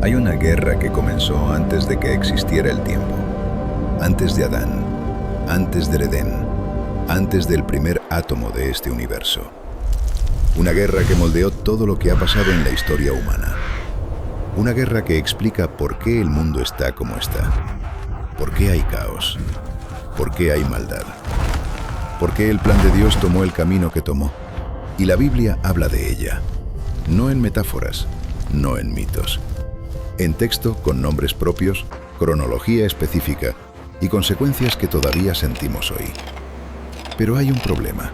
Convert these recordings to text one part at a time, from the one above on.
Hay una guerra que comenzó antes de que existiera el tiempo, antes de Adán, antes del Edén, antes del primer átomo de este universo. Una guerra que moldeó todo lo que ha pasado en la historia humana. Una guerra que explica por qué el mundo está como está, por qué hay caos, por qué hay maldad, por qué el plan de Dios tomó el camino que tomó. Y la Biblia habla de ella, no en metáforas, no en mitos. En texto, con nombres propios, cronología específica y consecuencias que todavía sentimos hoy. Pero hay un problema.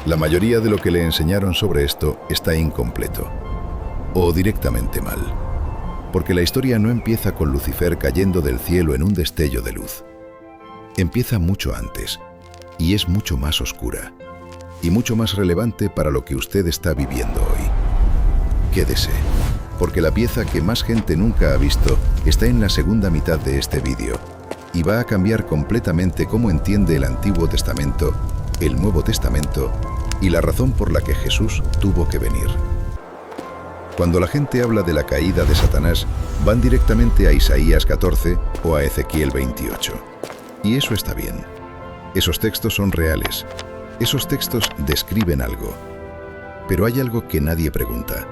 La mayoría de lo que le enseñaron sobre esto está incompleto, o directamente mal, porque la historia no empieza con Lucifer cayendo del cielo en un destello de luz. Empieza mucho antes, y es mucho más oscura, y mucho más relevante para lo que usted está viviendo hoy. Quédese, porque la pieza que más gente nunca ha visto está en la segunda mitad de este vídeo y va a cambiar completamente cómo entiende el Antiguo Testamento, el Nuevo Testamento y la razón por la que Jesús tuvo que venir. Cuando la gente habla de la caída de Satanás, van directamente a Isaías 14 o a Ezequiel 28. Y eso está bien. Esos textos son reales. Esos textos describen algo. Pero hay algo que nadie pregunta.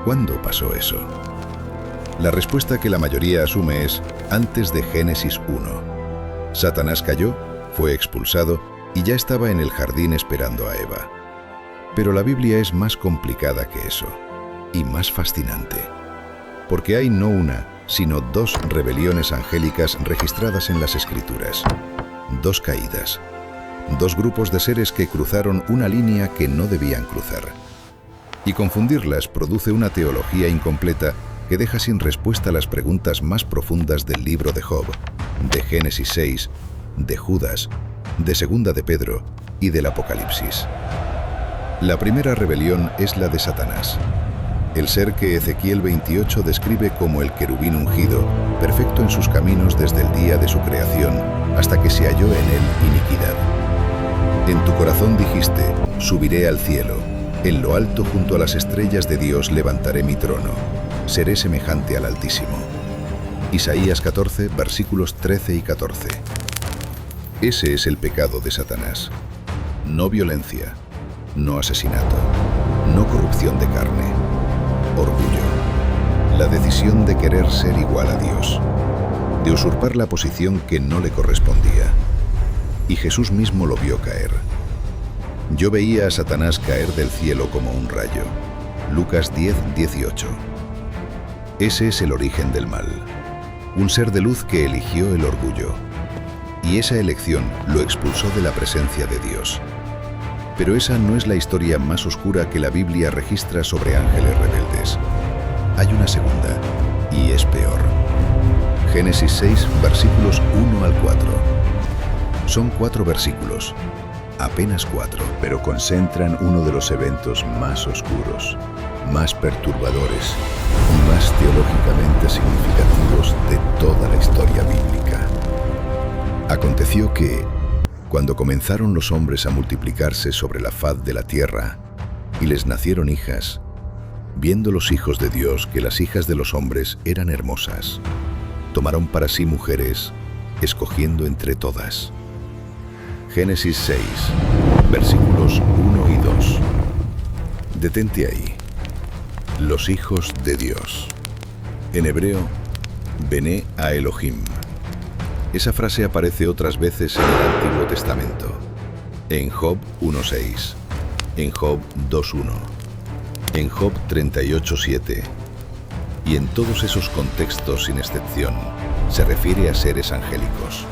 ¿Cuándo pasó eso? La respuesta que la mayoría asume es antes de Génesis 1. Satanás cayó, fue expulsado y ya estaba en el jardín esperando a Eva. Pero la Biblia es más complicada que eso y más fascinante, porque hay no una, sino dos rebeliones angélicas registradas en las Escrituras, dos caídas, dos grupos de seres que cruzaron una línea que no debían cruzar. Y confundirlas produce una teología incompleta que deja sin respuesta las preguntas más profundas del libro de Job, de Génesis 6, de Judas, de Segunda de Pedro y del Apocalipsis. La primera rebelión es la de Satanás, el ser que Ezequiel 28 describe como el querubín ungido, perfecto en sus caminos desde el día de su creación hasta que se halló en él iniquidad. En tu corazón dijiste, subiré al cielo. En lo alto junto a las estrellas de Dios levantaré mi trono. Seré semejante al Altísimo. Isaías 14, versículos 13 y 14. Ese es el pecado de Satanás. No violencia, no asesinato, no corrupción de carne, orgullo. La decisión de querer ser igual a Dios, de usurpar la posición que no le correspondía. Y Jesús mismo lo vio caer. Yo veía a Satanás caer del cielo como un rayo. Lucas 10, 18. Ese es el origen del mal. Un ser de luz que eligió el orgullo. Y esa elección lo expulsó de la presencia de Dios. Pero esa no es la historia más oscura que la Biblia registra sobre ángeles rebeldes. Hay una segunda, y es peor. Génesis 6, versículos 1 al 4. Son 4 versículos. Apenas 4, pero concentran uno de los eventos más oscuros, más perturbadores y más teológicamente significativos de toda la historia bíblica. Aconteció que, cuando comenzaron los hombres a multiplicarse sobre la faz de la tierra, y les nacieron hijas, viendo los hijos de Dios que las hijas de los hombres eran hermosas, tomaron para sí mujeres, escogiendo entre todas. Génesis 6, versículos 1 y 2. Detente ahí. Los hijos de Dios. En hebreo, Bené a Elohim. Esa frase aparece otras veces en el Antiguo Testamento. En Job 1.6, en Job 2.1, en Job 38.7. Y en todos esos contextos, sin excepción, se refiere a seres angélicos.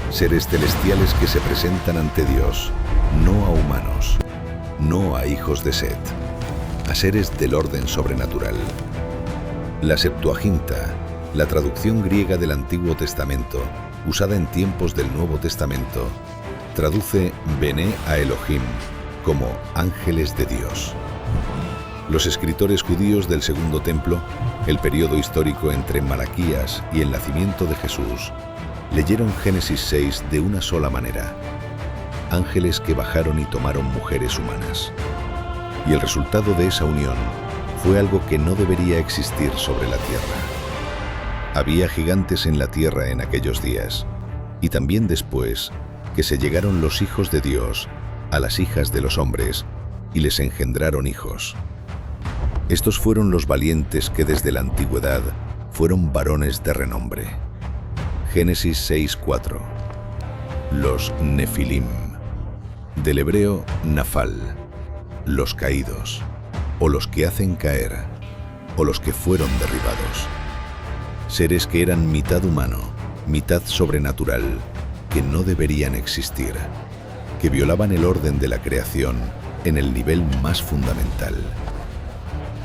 Seres celestiales que se presentan ante Dios, no a humanos, no a hijos de Set, a seres del orden sobrenatural. La Septuaginta, la traducción griega del Antiguo Testamento, usada en tiempos del Nuevo Testamento, traduce Bené a Elohim como ángeles de Dios. Los escritores judíos del Segundo Templo, el periodo histórico entre Malaquías y el nacimiento de Jesús, leyeron Génesis 6 de una sola manera: ángeles que bajaron y tomaron mujeres humanas. Y el resultado de esa unión fue algo que no debería existir sobre la tierra. Había gigantes en la tierra en aquellos días, y también después que se llegaron los hijos de Dios a las hijas de los hombres y les engendraron hijos. Estos fueron los valientes que desde la antigüedad fueron varones de renombre. Génesis 6:4. Los Nefilim, del hebreo Nafal, los caídos, o los que hacen caer, o los que fueron derribados. Seres que eran mitad humano, mitad sobrenatural, que no deberían existir, que violaban el orden de la creación en el nivel más fundamental.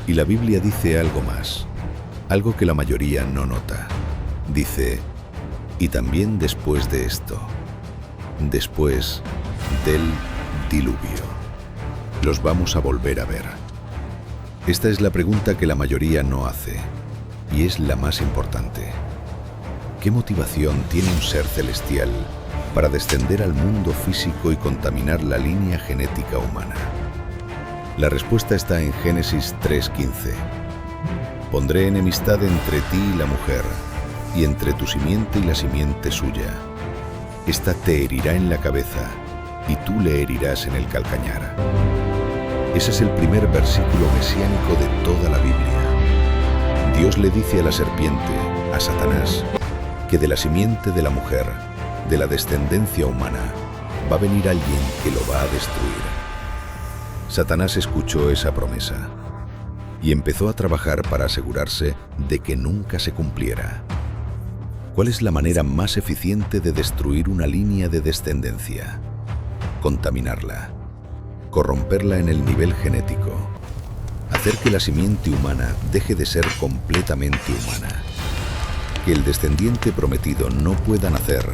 Y la Biblia dice algo más, algo que la mayoría no nota. Dice, y también después de esto, después del diluvio, los vamos a volver a ver. Esta es la pregunta que la mayoría no hace, y es la más importante. ¿Qué motivación tiene un ser celestial para descender al mundo físico y contaminar la línea genética humana? La respuesta está en Génesis 3:15. Pondré enemistad entre ti y la mujer, y entre tu simiente y la simiente suya. Esta te herirá en la cabeza, y tú le herirás en el calcañar. Ese es el primer versículo mesiánico de toda la Biblia. Dios le dice a la serpiente, a Satanás, que de la simiente de la mujer, de la descendencia humana, va a venir alguien que lo va a destruir. Satanás escuchó esa promesa y empezó a trabajar para asegurarse de que nunca se cumpliera. ¿Cuál es la manera más eficiente de destruir una línea de descendencia? Contaminarla, corromperla en el nivel genético, hacer que la simiente humana deje de ser completamente humana, que el descendiente prometido no pueda nacer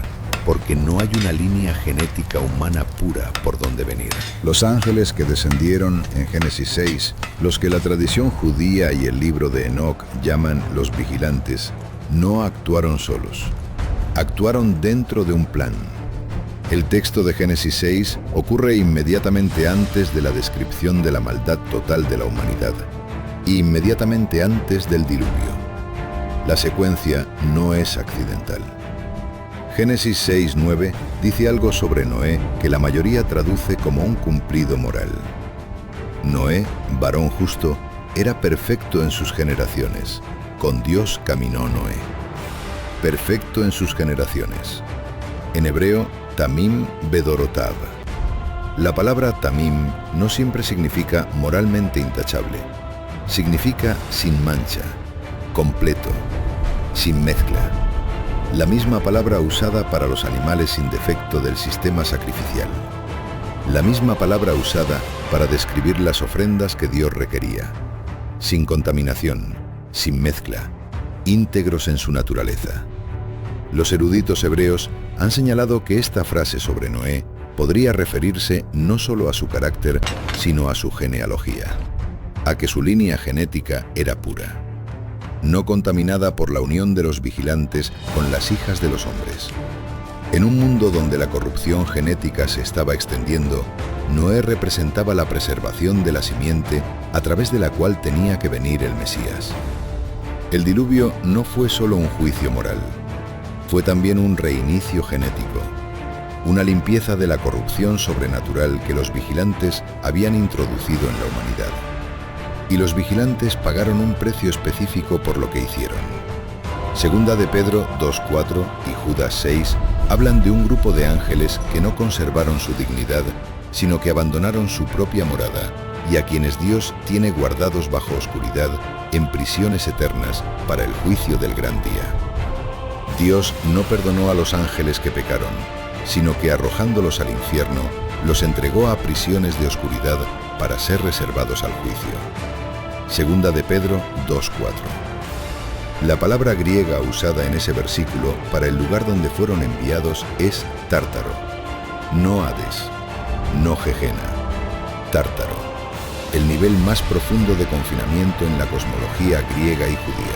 porque no hay una línea genética humana pura por donde venir. Los ángeles que descendieron en Génesis 6, los que la tradición judía y el libro de Enoc llaman los vigilantes, no actuaron solos. Actuaron dentro de un plan. El texto de Génesis 6 ocurre inmediatamente antes de la descripción de la maldad total de la humanidad y inmediatamente antes del diluvio. La secuencia no es accidental. Génesis 6:9 dice algo sobre Noé que la mayoría traduce como un cumplido moral. Noé, varón justo, era perfecto en sus generaciones. Con Dios caminó Noé. Perfecto en sus generaciones. En hebreo, Tamim Bedorotav. La palabra Tamim no siempre significa moralmente intachable. Significa sin mancha, completo, sin mezcla. La misma palabra usada para los animales sin defecto del sistema sacrificial. La misma palabra usada para describir las ofrendas que Dios requería. Sin contaminación, sin mezcla, íntegros en su naturaleza. Los eruditos hebreos han señalado que esta frase sobre Noé podría referirse no solo a su carácter, sino a su genealogía, a que su línea genética era pura, no contaminada por la unión de los vigilantes con las hijas de los hombres. En un mundo donde la corrupción genética se estaba extendiendo, Noé representaba la preservación de la simiente a través de la cual tenía que venir el Mesías. El diluvio no fue solo un juicio moral, fue también un reinicio genético, una limpieza de la corrupción sobrenatural que los vigilantes habían introducido en la humanidad. Y los vigilantes pagaron un precio específico por lo que hicieron. Segunda de Pedro 2:4 y Judas 6 hablan de un grupo de ángeles que no conservaron su dignidad, sino que abandonaron su propia morada, y a quienes Dios tiene guardados bajo oscuridad en prisiones eternas para el juicio del gran día. Dios no perdonó a los ángeles que pecaron, sino que arrojándolos al infierno, los entregó a prisiones de oscuridad para ser reservados al juicio. Segunda de Pedro 2:4. La palabra griega usada en ese versículo para el lugar donde fueron enviados es Tártaro, no Hades, no Gegena, Tártaro, el nivel más profundo de confinamiento en la cosmología griega y judía,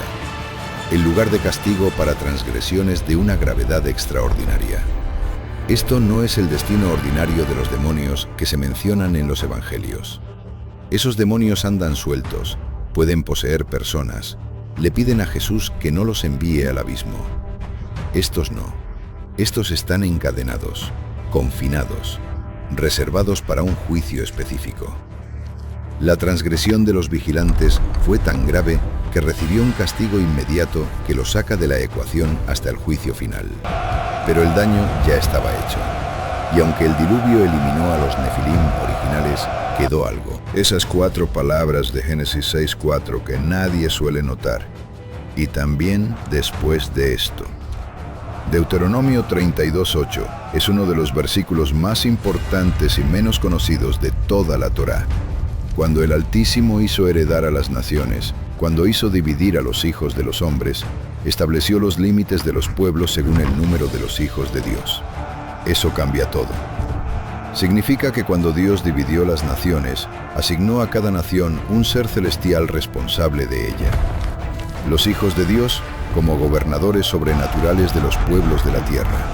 el lugar de castigo para transgresiones de una gravedad extraordinaria. Esto no es el destino ordinario de los demonios que se mencionan en los evangelios. Esos demonios andan sueltos, pueden poseer personas, le piden a Jesús que no los envíe al abismo. Estos no. Estos están encadenados, confinados, reservados para un juicio específico. La transgresión de los vigilantes fue tan grave que recibió un castigo inmediato que lo saca de la ecuación hasta el juicio final. Pero el daño ya estaba hecho. Y aunque el diluvio eliminó a los nefilim originales, quedó algo. Esas 4 palabras de Génesis 6:4 que nadie suele notar. Y también después de esto. Deuteronomio 32:8 es uno de los versículos más importantes y menos conocidos de toda la Torá. Cuando el Altísimo hizo heredar a las naciones, cuando hizo dividir a los hijos de los hombres, estableció los límites de los pueblos según el número de los hijos de Dios. Eso cambia todo. Significa que cuando Dios dividió las naciones, asignó a cada nación un ser celestial responsable de ella. Los hijos de Dios como gobernadores sobrenaturales de los pueblos de la tierra.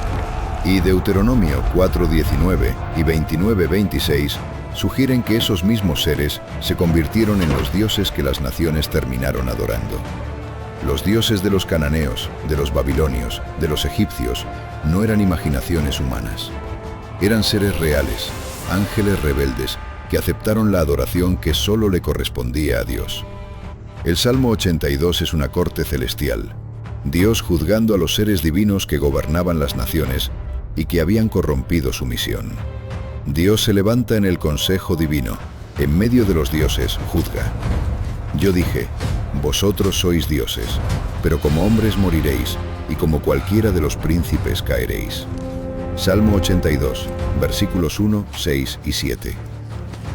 Y Deuteronomio 4:19 y 29:26 sugieren que esos mismos seres se convirtieron en los dioses que las naciones terminaron adorando. Los dioses de los cananeos, de los babilonios, de los egipcios, no eran imaginaciones humanas. Eran seres reales, ángeles rebeldes, que aceptaron la adoración que solo le correspondía a Dios. El Salmo 82 es una corte celestial, Dios juzgando a los seres divinos que gobernaban las naciones y que habían corrompido su misión. Dios se levanta en el consejo divino, en medio de los dioses juzga. Yo dije, vosotros sois dioses, pero como hombres moriréis, y como cualquiera de los príncipes caeréis. Salmo 82, versículos 1, 6 y 7.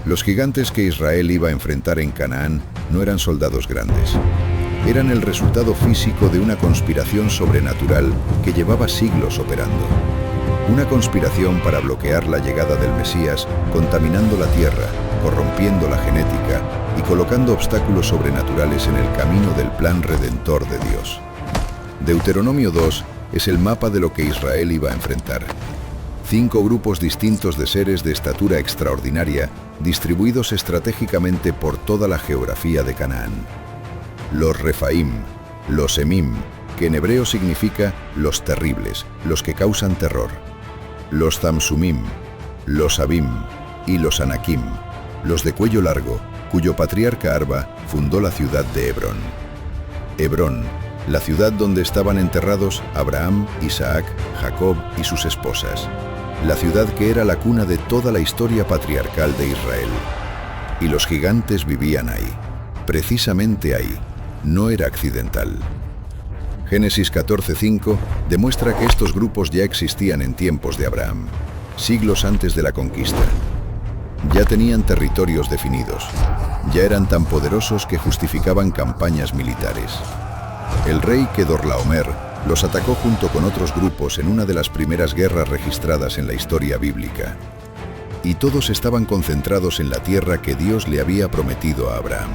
Los gigantes que Israel iba a enfrentar en Canaán no eran soldados grandes. Eran el resultado físico de una conspiración sobrenatural que llevaba siglos operando. Una conspiración para bloquear la llegada del Mesías, contaminando la tierra, corrompiendo la genética y colocando obstáculos sobrenaturales en el camino del plan redentor de Dios. Deuteronomio 2 es el mapa de lo que Israel iba a enfrentar. 5 grupos distintos de seres de estatura extraordinaria, distribuidos estratégicamente por toda la geografía de Canaán. Los Refaim, los Emim, que en hebreo significa los terribles, los que causan terror. Los Zamsumim, los Abim y los Anakim, los de cuello largo, cuyo patriarca Arba fundó la ciudad de Hebrón. Hebrón, la ciudad donde estaban enterrados Abraham, Isaac, Jacob y sus esposas. La ciudad que era la cuna de toda la historia patriarcal de Israel. Y los gigantes vivían ahí, precisamente ahí, no era accidental. Génesis 14:5 demuestra que estos grupos ya existían en tiempos de Abraham, siglos antes de la conquista. Ya tenían territorios definidos, ya eran tan poderosos que justificaban campañas militares. El rey Kedorlaomer los atacó junto con otros grupos en una de las primeras guerras registradas en la historia bíblica. Y todos estaban concentrados en la tierra que Dios le había prometido a Abraham.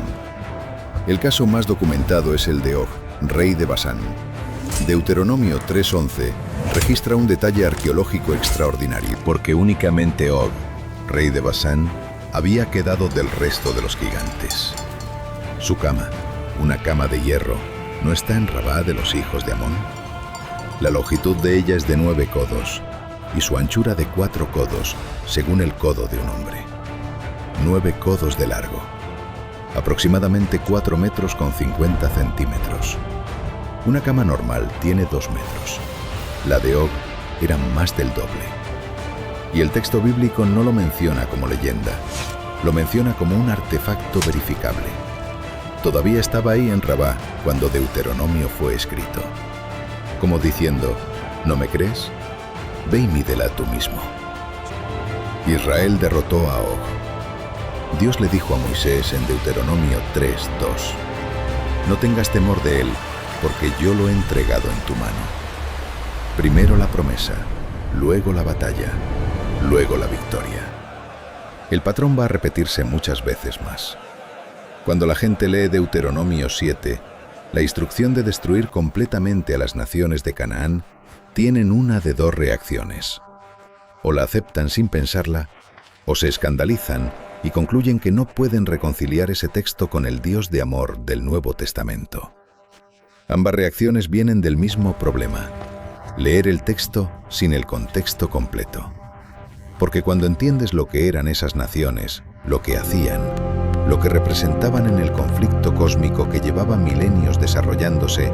El caso más documentado es el de Og, rey de Basán. Deuteronomio 3:11 registra un detalle arqueológico extraordinario, porque únicamente Og, rey de Basán, había quedado del resto de los gigantes. Su cama, una cama de hierro, ¿no está en Rabá de los hijos de Amón? La longitud de ella es de 9 codos y su anchura de 4 codos, según el codo de un hombre. 9 codos de largo, aproximadamente 4 metros con 50 centímetros. Una cama normal tiene 2 metros. La de Og era más del doble. Y el texto bíblico no lo menciona como leyenda, lo menciona como un artefacto verificable. Todavía estaba ahí en Rabá cuando Deuteronomio fue escrito. Como diciendo, ¿no me crees? Ve y mídela tú mismo. Israel derrotó a Og. Dios le dijo a Moisés en Deuteronomio 3:2, no tengas temor de él, porque yo lo he entregado en tu mano. Primero la promesa, luego la batalla, luego la victoria. El patrón va a repetirse muchas veces más. Cuando la gente lee Deuteronomio 7, la instrucción de destruir completamente a las naciones de Canaán, tienen una de dos reacciones. O la aceptan sin pensarla, o se escandalizan y concluyen que no pueden reconciliar ese texto con el Dios de amor del Nuevo Testamento. Ambas reacciones vienen del mismo problema: leer el texto sin el contexto completo. Porque cuando entiendes lo que eran esas naciones, lo que hacían, lo que representaban en el conflicto cósmico que llevaba milenios desarrollándose,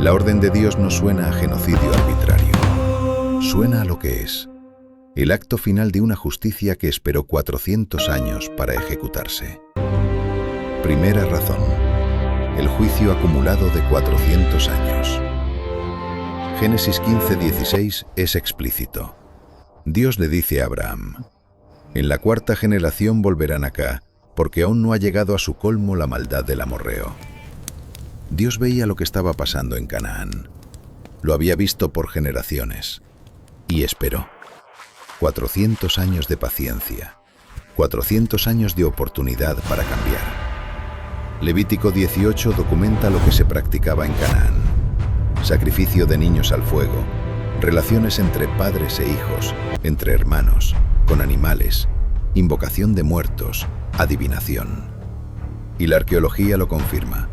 la orden de Dios no suena a genocidio arbitrario. Suena a lo que es: el acto final de una justicia que esperó 400 años para ejecutarse. Primera razón: el juicio acumulado de 400 años. Génesis 15:16 es explícito. Dios le dice a Abraham: en la cuarta generación volverán acá, porque aún no ha llegado a su colmo la maldad del amorreo. Dios veía lo que estaba pasando en Canaán. Lo había visto por generaciones. Y esperó. 400 años de paciencia. 400 años de oportunidad para cambiar. Levítico 18 documenta lo que se practicaba en Canaán: sacrificio de niños al fuego, relaciones entre padres e hijos, entre hermanos, con animales, invocación de muertos, adivinación. Y la arqueología lo confirma.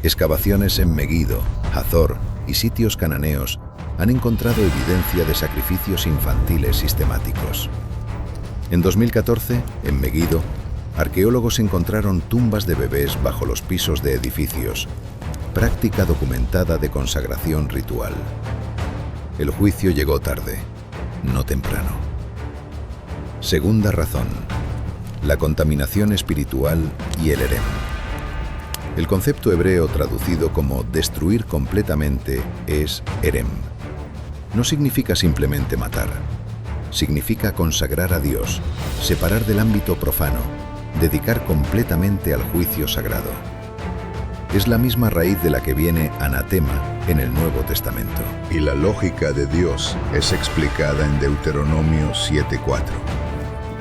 Excavaciones en Meguido, Hazor y sitios cananeos han encontrado evidencia de sacrificios infantiles sistemáticos. En 2014, en Meguido, arqueólogos encontraron tumbas de bebés bajo los pisos de edificios, práctica documentada de consagración ritual. El juicio llegó tarde, no temprano. Segunda razón: la contaminación espiritual y el herem. El concepto hebreo traducido como destruir completamente es herem. No significa simplemente matar. Significa consagrar a Dios, separar del ámbito profano, dedicar completamente al juicio sagrado. Es la misma raíz de la que viene anatema en el Nuevo Testamento. Y la lógica de Dios es explicada en Deuteronomio 7:4.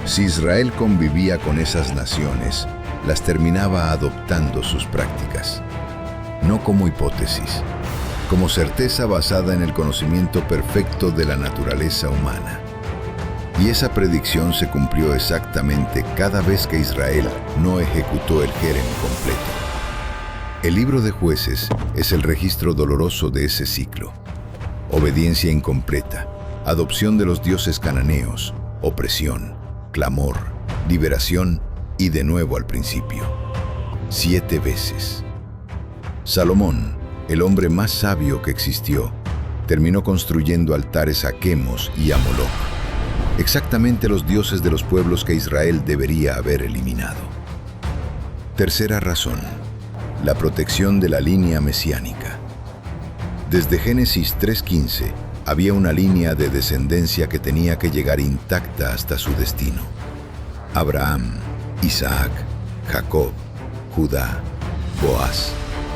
Si Israel convivía con esas naciones, las terminaba adoptando sus prácticas. No como hipótesis, como certeza basada en el conocimiento perfecto de la naturaleza humana. Y esa predicción se cumplió exactamente cada vez que Israel no ejecutó el herem completo. El libro de Jueces es el registro doloroso de ese ciclo. Obediencia incompleta, adopción de los dioses cananeos, opresión, clamor, liberación y de nuevo al principio. 7 veces. Salomón, el hombre más sabio que existió, terminó construyendo altares a Quemos y a Moloch, exactamente los dioses de los pueblos que Israel debería haber eliminado. Tercera razón: la protección de la línea mesiánica. Desde Génesis 3:15 había una línea de descendencia que tenía que llegar intacta hasta su destino. Abraham, Isaac, Jacob, Judá, Boaz,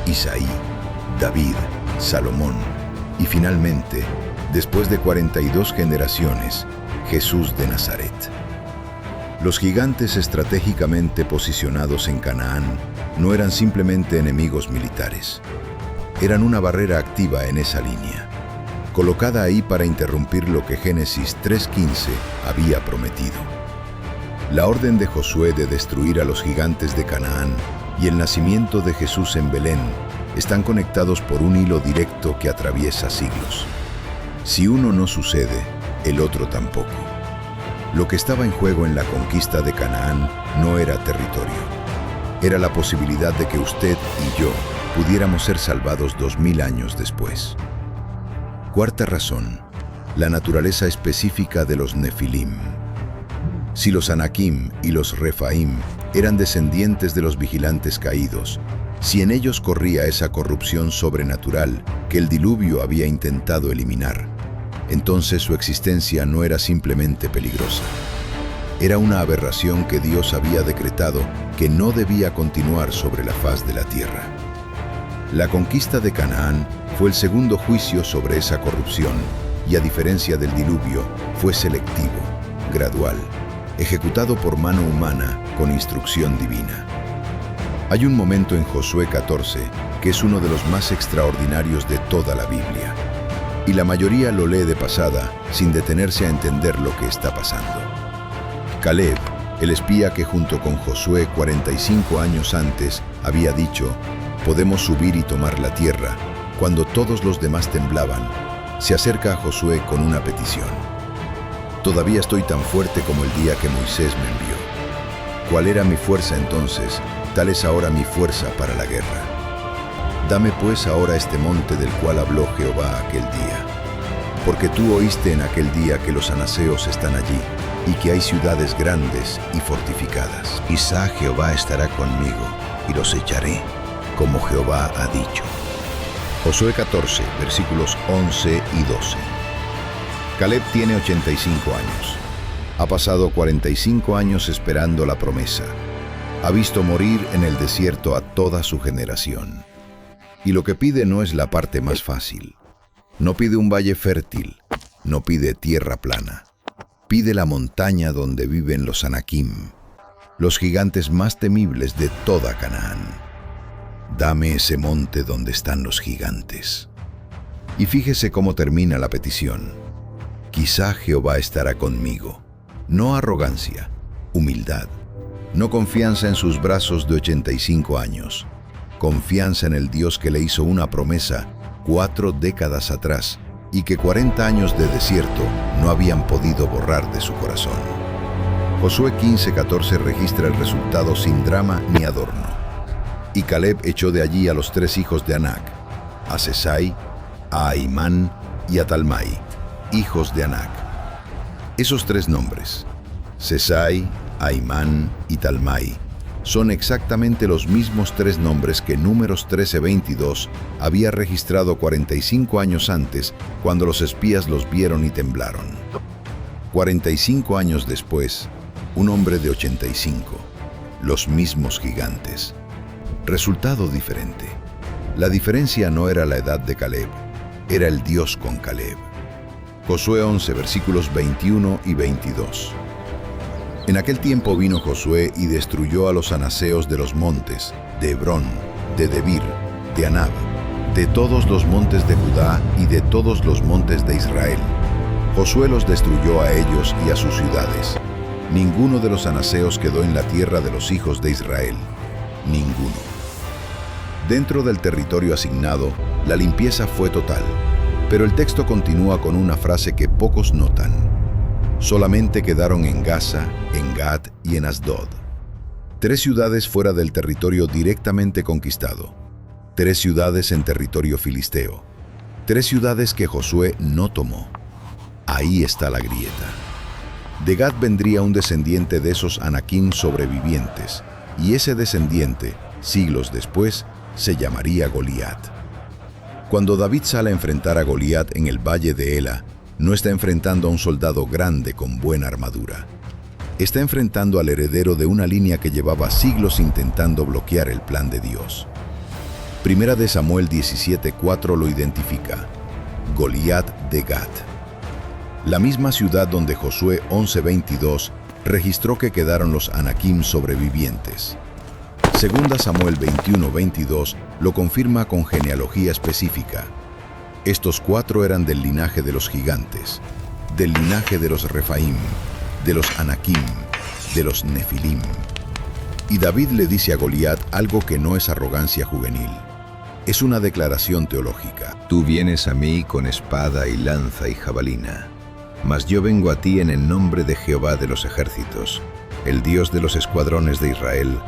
Isaí, David, Salomón y finalmente, después de 42 generaciones, Jesús de Nazaret. Los gigantes estratégicamente posicionados en Canaán no eran simplemente enemigos militares. Eran una barrera activa en esa línea, colocada ahí para interrumpir lo que Génesis 3:15 había prometido. La orden de Josué de destruir a los gigantes de Canaán y el nacimiento de Jesús en Belén están conectados por un hilo directo que atraviesa siglos. Si uno no sucede, el otro tampoco. Lo que estaba en juego en la conquista de Canaán no era territorio. Era la posibilidad de que usted y yo pudiéramos ser salvados 2000 años después. Cuarta razón: la naturaleza específica de los Nefilim. Si los Anakim y los Refaim eran descendientes de los vigilantes caídos, si en ellos corría esa corrupción sobrenatural que el diluvio había intentado eliminar, entonces su existencia no era simplemente peligrosa. Era una aberración que Dios había decretado que no debía continuar sobre la faz de la tierra. La conquista de Canaán fue el segundo juicio sobre esa corrupción y, a diferencia del diluvio, fue selectivo, gradual, ejecutado por mano humana con instrucción divina. Hay un momento en Josué 14 que es uno de los más extraordinarios de toda la Biblia, y la mayoría lo lee de pasada sin detenerse a entender lo que está pasando. Caleb, el espía que junto con Josué 45 años antes había dicho: podemos subir y tomar la tierra, cuando todos los demás temblaban, se acerca a Josué con una petición. Todavía estoy tan fuerte como el día que Moisés me envió. ¿Cuál era mi fuerza entonces? Tal es ahora mi fuerza para la guerra. Dame pues ahora este monte del cual habló Jehová aquel día. Porque tú oíste en aquel día que los anaseos están allí, y que hay ciudades grandes y fortificadas. Quizá Jehová estará conmigo, y los echaré, como Jehová ha dicho. Josué 14, versículos 11 y 12. Caleb tiene 85 años. Ha pasado 45 años esperando la promesa. Ha visto morir en el desierto a toda su generación. Y lo que pide no es la parte más fácil. No pide un valle fértil, no pide tierra plana. Pide la montaña donde viven los Anakim, los gigantes más temibles de toda Canaán. Dame ese monte donde están los gigantes. Y fíjese cómo termina la petición. Quizá Jehová estará conmigo. No arrogancia, humildad. No confianza en sus brazos de 85 años. Confianza en el Dios que le hizo una promesa 4 décadas atrás y que 40 años de desierto no habían podido borrar de su corazón. Josué 15:14 registra el resultado sin drama ni adorno. Y Caleb echó de allí a los 3 hijos de Anac, a Sesai, a Ahimán y a Talmai, hijos de Anac. Esos 3 nombres, Sesai, Ahimán y Talmai, son exactamente los mismos 3 nombres que Números 13:22 había registrado 45 años antes, cuando los espías los vieron y temblaron. 45 años después, un hombre de 85, los mismos gigantes. Resultado diferente. La diferencia no era la edad de Caleb, era el Dios con Caleb. Josué 11, versículos 21 y 22. En aquel tiempo vino Josué y destruyó a los anaseos de los montes, de Hebrón, de Debir, de Anab, de todos los montes de Judá y de todos los montes de Israel. Josué los destruyó a ellos y a sus ciudades. Ninguno de los anaseos quedó en la tierra de los hijos de Israel. Ninguno. Dentro del territorio asignado, la limpieza fue total, pero el texto continúa con una frase que pocos notan. Solamente quedaron en Gaza, en Gat y en Asdod. 3 ciudades fuera del territorio directamente conquistado. 3 ciudades en territorio filisteo. 3 ciudades que Josué no tomó. Ahí está la grieta. De Gat vendría un descendiente de esos Anakim sobrevivientes, y ese descendiente, siglos después, se llamaría Goliat. Cuando David sale a enfrentar a Goliat en el valle de Ela, no está enfrentando a un soldado grande con buena armadura. Está enfrentando al heredero de una línea que llevaba siglos intentando bloquear el plan de Dios. Primera de Samuel 17:4 lo identifica: Goliat de Gat. La misma ciudad donde Josué 11:22 registró que quedaron los Anakim sobrevivientes. Segunda Samuel 21:22 lo confirma con genealogía específica. Estos 4 eran del linaje de los gigantes, del linaje de los Refaim, de los Anakim, de los Nefilim. Y David le dice a Goliat algo que no es arrogancia juvenil. Es una declaración teológica. Tú vienes a mí con espada y lanza y jabalina, mas yo vengo a ti en el nombre de Jehová de los ejércitos, el Dios de los escuadrones de Israel,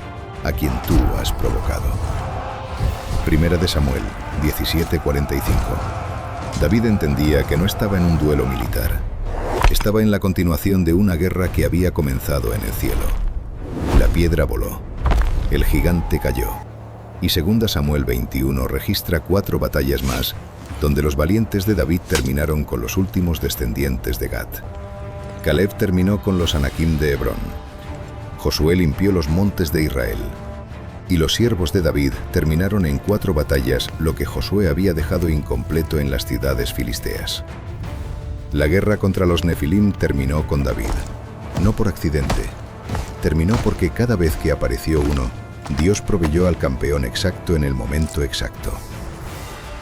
a quien tú has provocado. Primera de Samuel 17:45. David entendía que no estaba en un duelo militar. Estaba en la continuación de una guerra que había comenzado en el cielo. La piedra voló. El gigante cayó. Y segunda Samuel 21 registra 4 batallas más, donde los valientes de David terminaron con los últimos descendientes de Gat. Caleb terminó con los Anakim de Hebrón. Josué limpió los montes de Israel. Y los siervos de David terminaron en 4 batallas lo que Josué había dejado incompleto en las ciudades filisteas. La guerra contra los Nefilim terminó con David, no por accidente. Terminó porque cada vez que apareció uno, Dios proveyó al campeón exacto en el momento exacto.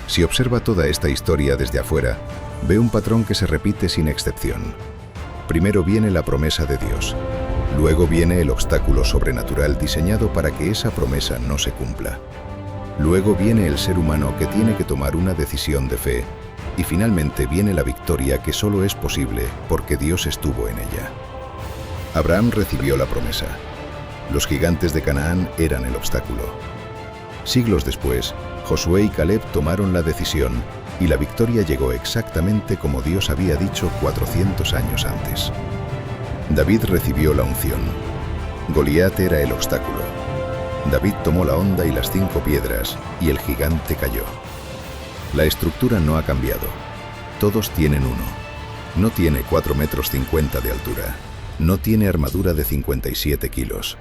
Si observa toda esta historia desde afuera, ve un patrón que se repite sin excepción. Primero viene la promesa de Dios. Luego viene el obstáculo sobrenatural diseñado para que esa promesa no se cumpla. Luego viene el ser humano que tiene que tomar una decisión de fe. Y finalmente viene la victoria que solo es posible porque Dios estuvo en ella. Abraham recibió la promesa. Los gigantes de Canaán eran el obstáculo. Siglos después, Josué y Caleb tomaron la decisión y la victoria llegó exactamente como Dios había dicho 400 años antes. David recibió la unción. Goliat era el obstáculo. David tomó la honda y las 5 piedras y el gigante cayó. La estructura no ha cambiado. Todos tienen uno. No tiene 4,50 metros de altura. No tiene armadura de 57 kilos.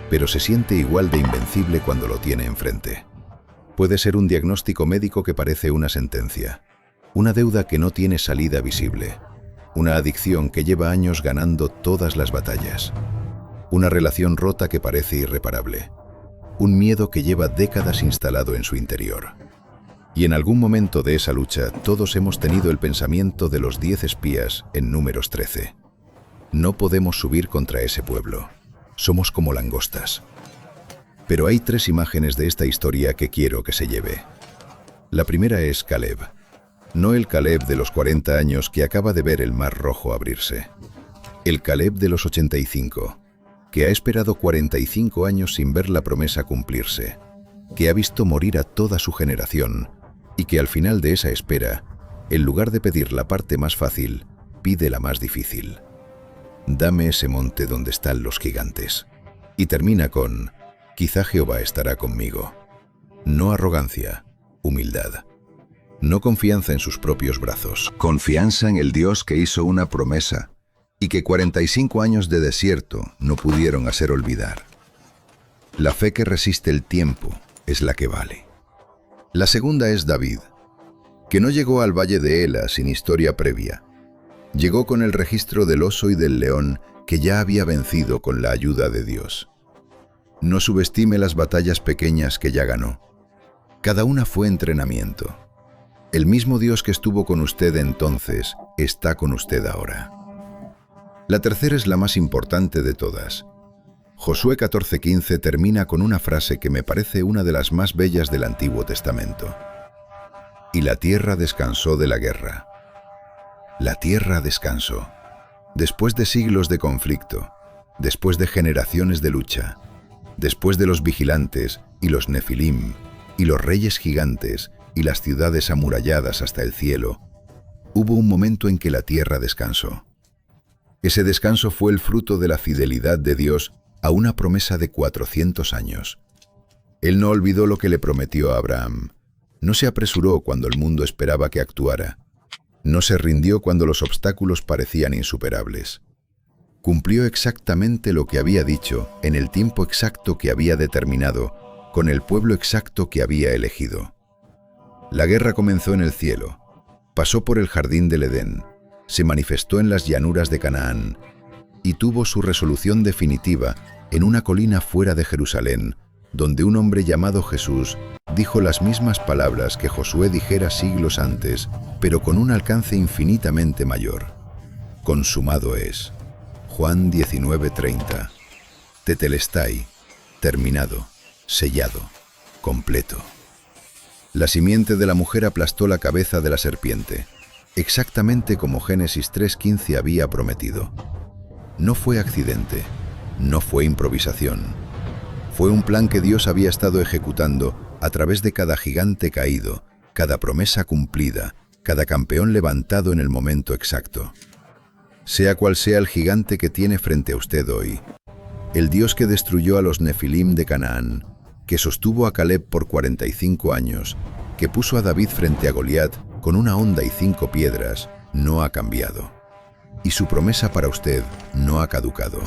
Pero se siente igual de invencible cuando lo tiene enfrente. Puede ser un diagnóstico médico que parece una sentencia. Una deuda que no tiene salida visible. Una adicción que lleva años ganando todas las batallas. Una relación rota que parece irreparable. Un miedo que lleva décadas instalado en su interior. Y en algún momento de esa lucha, todos hemos tenido el pensamiento de los 10 espías en Números 13. No podemos subir contra ese pueblo. Somos como langostas. Pero hay 3 imágenes de esta historia que quiero que se lleve. La primera es Caleb. No el Caleb de los 40 años que acaba de ver el Mar Rojo abrirse. El Caleb de los 85, que ha esperado 45 años sin ver la promesa cumplirse, que ha visto morir a toda su generación y que al final de esa espera, en lugar de pedir la parte más fácil, pide la más difícil. Dame ese monte donde están los gigantes. Y termina con, quizá Jehová estará conmigo. No arrogancia, humildad. No confianza en sus propios brazos. Confianza en el Dios que hizo una promesa y que 45 años de desierto no pudieron hacer olvidar. La fe que resiste el tiempo es la que vale. La segunda es David, que no llegó al valle de Ela sin historia previa. Llegó con el registro del oso y del león que ya había vencido con la ayuda de Dios. No subestime las batallas pequeñas que ya ganó. Cada una fue entrenamiento. El mismo Dios que estuvo con usted entonces está con usted ahora. La tercera es la más importante de todas. Josué 14:15 termina con una frase que me parece una de las más bellas del Antiguo Testamento. Y la tierra descansó de la guerra. La tierra descansó. Después de siglos de conflicto, después de generaciones de lucha, después de los vigilantes y los nefilim, y los reyes gigantes y las ciudades amuralladas hasta el cielo, hubo un momento en que la tierra descansó. Ese descanso fue el fruto de la fidelidad de Dios a una promesa de 400 años. Él no olvidó lo que le prometió a Abraham. No se apresuró cuando el mundo esperaba que actuara. No se rindió cuando los obstáculos parecían insuperables. Cumplió exactamente lo que había dicho en el tiempo exacto que había determinado, con el pueblo exacto que había elegido. La guerra comenzó en el cielo, pasó por el jardín del Edén, se manifestó en las llanuras de Canaán y tuvo su resolución definitiva en una colina fuera de Jerusalén, donde un hombre llamado Jesús dijo las mismas palabras que Josué dijera siglos antes, pero con un alcance infinitamente mayor. Consumado es. Juan 19:30. Tetelestai, terminado, sellado, completo. La simiente de la mujer aplastó la cabeza de la serpiente, exactamente como Génesis 3:15 había prometido. No fue accidente, no fue improvisación. Fue un plan que Dios había estado ejecutando a través de cada gigante caído, cada promesa cumplida, cada campeón levantado en el momento exacto. Sea cual sea el gigante que tiene frente a usted hoy, el Dios que destruyó a los nefilim de Canaán, que sostuvo a Caleb por 45 años, que puso a David frente a Goliat con una honda y 5 piedras, no ha cambiado. Y su promesa para usted no ha caducado.